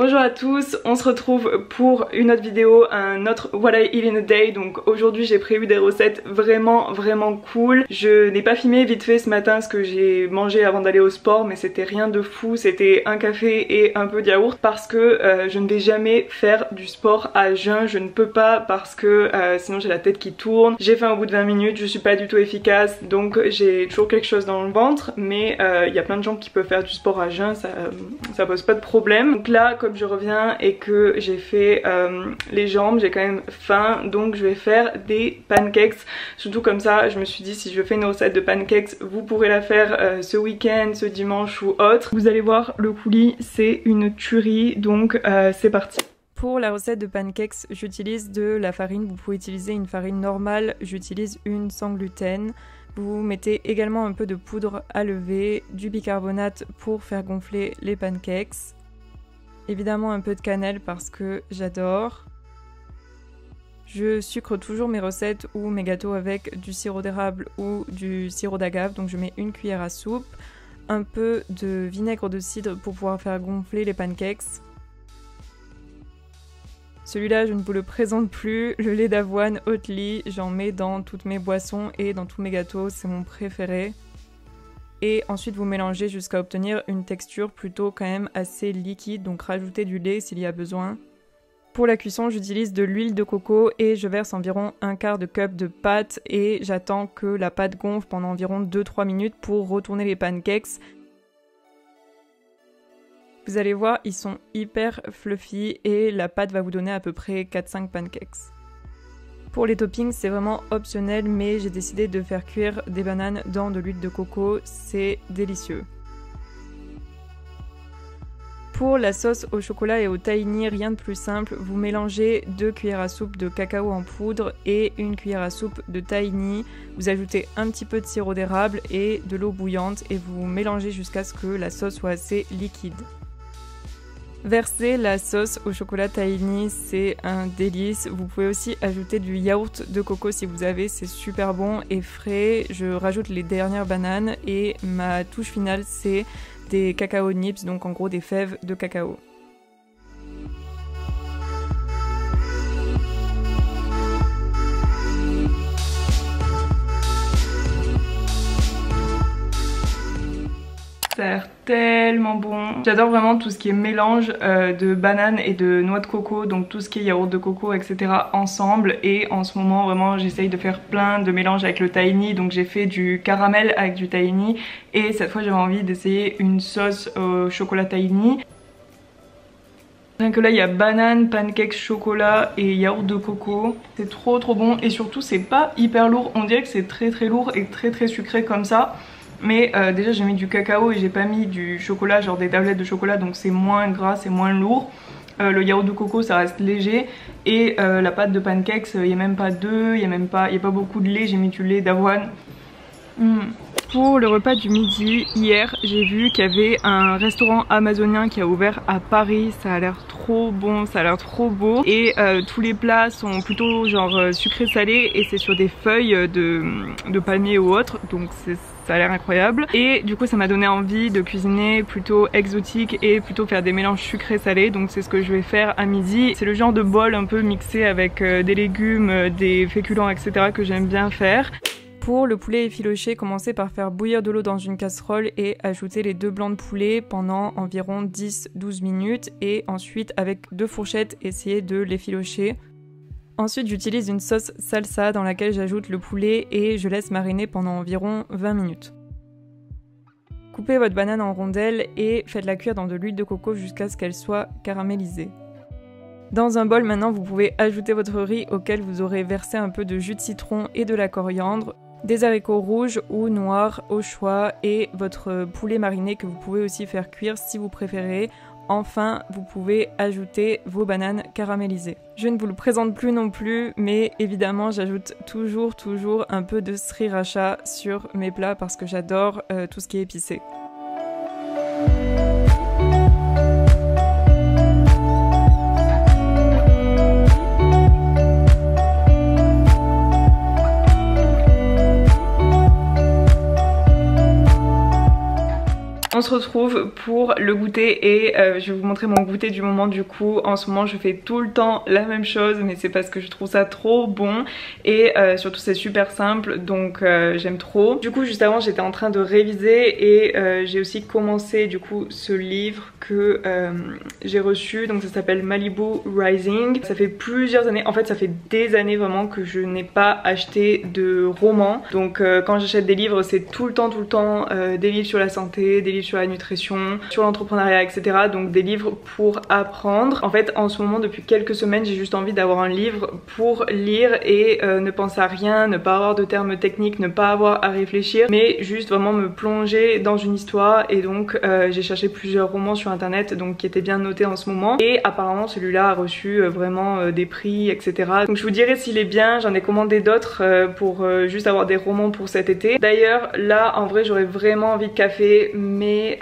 Bonjour à tous, on se retrouve pour une autre vidéo, un autre What I Eat in a Day. Donc aujourd'hui j'ai prévu des recettes vraiment cool. Je n'ai pas filmé vite fait ce matin ce que j'ai mangé avant d'aller au sport, mais c'était rien de fou, c'était un café et un peu de yaourt parce que je ne vais jamais faire du sport à jeun, je ne peux pas parce que sinon j'ai la tête qui tourne. J'ai faim au bout de 20 minutes, je suis pas du tout efficace, donc j'ai toujours quelque chose dans le ventre, mais il y a plein de gens qui peuvent faire du sport à jeun, ça pose pas de problème. Donc là, comme je reviens et que j'ai fait les jambes, j'ai quand même faim, donc je vais faire des pancakes. Surtout comme ça, je me suis dit si je fais une recette de pancakes, vous pourrez la faire ce week-end, ce dimanche ou autre. Vous allez voir, le coulis c'est une tuerie, donc c'est parti. Pour la recette de pancakes, j'utilise de la farine, vous pouvez utiliser une farine normale, j'utilise une sans gluten. Vous mettez également un peu de poudre à lever, du bicarbonate pour faire gonfler les pancakes. Évidemment un peu de cannelle parce que j'adore. Je sucre toujours mes recettes ou mes gâteaux avec du sirop d'érable ou du sirop d'agave, donc je mets une cuillère à soupe, un peu de vinaigre de cidre pour pouvoir faire gonfler les pancakes. Celui-là je ne vous le présente plus, le lait d'avoine Oatly, j'en mets dans toutes mes boissons et dans tous mes gâteaux, c'est mon préféré. Et ensuite vous mélangez jusqu'à obtenir une texture plutôt quand même assez liquide, donc rajoutez du lait s'il y a besoin. Pour la cuisson, j'utilise de l'huile de coco et je verse environ un quart de cup de pâte et j'attends que la pâte gonfle pendant environ 2-3 minutes pour retourner les pancakes. Vous allez voir, ils sont hyper fluffy et la pâte va vous donner à peu près 4-5 pancakes. Pour les toppings, c'est vraiment optionnel, mais j'ai décidé de faire cuire des bananes dans de l'huile de coco, c'est délicieux. Pour la sauce au chocolat et au tahini, rien de plus simple, vous mélangez 2 cuillères à soupe de cacao en poudre et 1 cuillère à soupe de tahini. Vous ajoutez un petit peu de sirop d'érable et de l'eau bouillante et vous mélangez jusqu'à ce que la sauce soit assez liquide. Verser la sauce au chocolat tahini, c'est un délice. Vous pouvez aussi ajouter du yaourt de coco si vous avez, c'est super bon et frais. Je rajoute les dernières bananes et ma touche finale c'est des cacao nibs, donc en gros des fèves de cacao. Ça a l'air tellement bon. J'adore vraiment tout ce qui est mélange de bananes et de noix de coco, donc tout ce qui est yaourt de coco, etc. ensemble. Et en ce moment, vraiment, j'essaye de faire plein de mélanges avec le tahini. Donc j'ai fait du caramel avec du tahini. Et cette fois, j'avais envie d'essayer une sauce au chocolat tahini. Rien que là, il y a banane, pancakes, chocolat et yaourt de coco. C'est trop bon. Et surtout, c'est pas hyper lourd. On dirait que c'est très lourd et très sucré comme ça. Mais déjà j'ai mis du cacao et j'ai pas mis du chocolat, genre des tablettes de chocolat, donc c'est moins gras, c'est moins lourd. Le yaourt de coco ça reste léger et la pâte de pancakes, il n'y a même pas d'œufs, il n'y a pas beaucoup de lait, j'ai mis du lait d'avoine. Pour le repas du midi, hier j'ai vu qu'il y avait un restaurant amazonien qui a ouvert à Paris, ça a l'air trop bon, ça a l'air trop beau et tous les plats sont plutôt genre sucré salé et c'est sur des feuilles de palmier ou autre, donc ça a l'air incroyable. Et du coup ça m'a donné envie de cuisiner plutôt exotique et plutôt faire des mélanges sucré salé, donc c'est ce que je vais faire à midi. C'est le genre de bol un peu mixé avec des légumes, des féculents, etc. que j'aime bien faire. Pour le poulet effiloché, commencez par faire bouillir de l'eau dans une casserole et ajouter les 2 blancs de poulet pendant environ 10-12 minutes et ensuite avec 2 fourchettes, essayez de l'effilocher. Ensuite j'utilise une sauce salsa dans laquelle j'ajoute le poulet et je laisse mariner pendant environ 20 minutes. Coupez votre banane en rondelles et faites-la cuire dans de l'huile de coco jusqu'à ce qu'elle soit caramélisée. Dans un bol maintenant vous pouvez ajouter votre riz auquel vous aurez versé un peu de jus de citron et de la coriandre, des haricots rouges ou noirs au choix et votre poulet mariné que vous pouvez aussi faire cuire si vous préférez. Enfin, vous pouvez ajouter vos bananes caramélisées. Je ne vous le présente plus non plus, mais évidemment j'ajoute toujours un peu de sriracha sur mes plats parce que j'adore tout ce qui est épicé. On se retrouve pour le goûter et je vais vous montrer mon goûter du moment. Du coup en ce moment je fais tout le temps la même chose, mais c'est parce que je trouve ça trop bon et surtout c'est super simple, donc j'aime trop. Du coup juste avant j'étais en train de réviser et j'ai aussi commencé du coup ce livre que j'ai reçu, donc ça s'appelle Malibu Rising. Ça fait plusieurs années, en fait ça fait des années vraiment que je n'ai pas acheté de roman, donc quand j'achète des livres c'est tout le temps des livres sur la santé, des livres sur la nutrition, sur l'entrepreneuriat, etc. Donc des livres pour apprendre. En fait en ce moment depuis quelques semaines j'ai juste envie d'avoir un livre pour lire et ne penser à rien, ne pas avoir de termes techniques, ne pas avoir à réfléchir, mais juste vraiment me plonger dans une histoire. Et donc j'ai cherché plusieurs romans sur internet donc qui étaient bien notés en ce moment, et apparemment celui-là a reçu vraiment des prix, etc. Donc je vous dirai s'il est bien. J'en ai commandé d'autres pour juste avoir des romans pour cet été. D'ailleurs là en vrai j'aurais vraiment envie de café, mais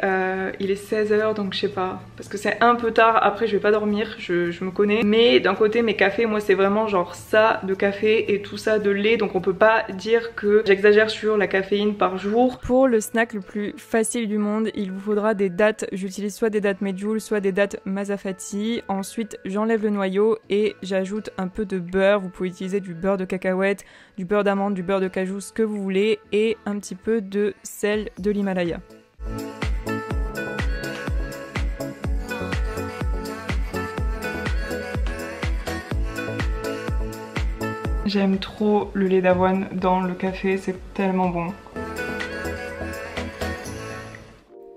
il est 16h donc je sais pas, parce que c'est un peu tard, après je vais pas dormir, je me connais. Mais d'un côté mes cafés, moi c'est vraiment genre ça de café et tout ça de lait, donc on peut pas dire que j'exagère sur la caféine par jour. Pour le snack le plus facile du monde, il vous faudra des dattes. J'utilise soit des dattes Medjool, soit des dattes Mazafati. Ensuite j'enlève le noyau et j'ajoute un peu de beurre. Vous pouvez utiliser du beurre de cacahuète, du beurre d'amande, du beurre de cajou, ce que vous voulez, et un petit peu de sel de l'Himalaya. J'aime trop le lait d'avoine dans le café, c'est tellement bon.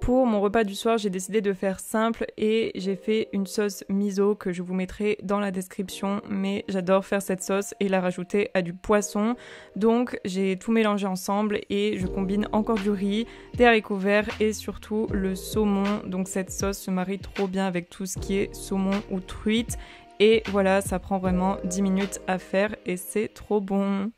Pour mon repas du soir, j'ai décidé de faire simple et j'ai fait une sauce miso que je vous mettrai dans la description, mais j'adore faire cette sauce et la rajouter à du poisson. Donc j'ai tout mélangé ensemble et je combine encore du riz, des haricots verts et surtout le saumon. Donc cette sauce se marie trop bien avec tout ce qui est saumon ou truite. Et voilà, ça prend vraiment 10 minutes à faire et c'est trop bon.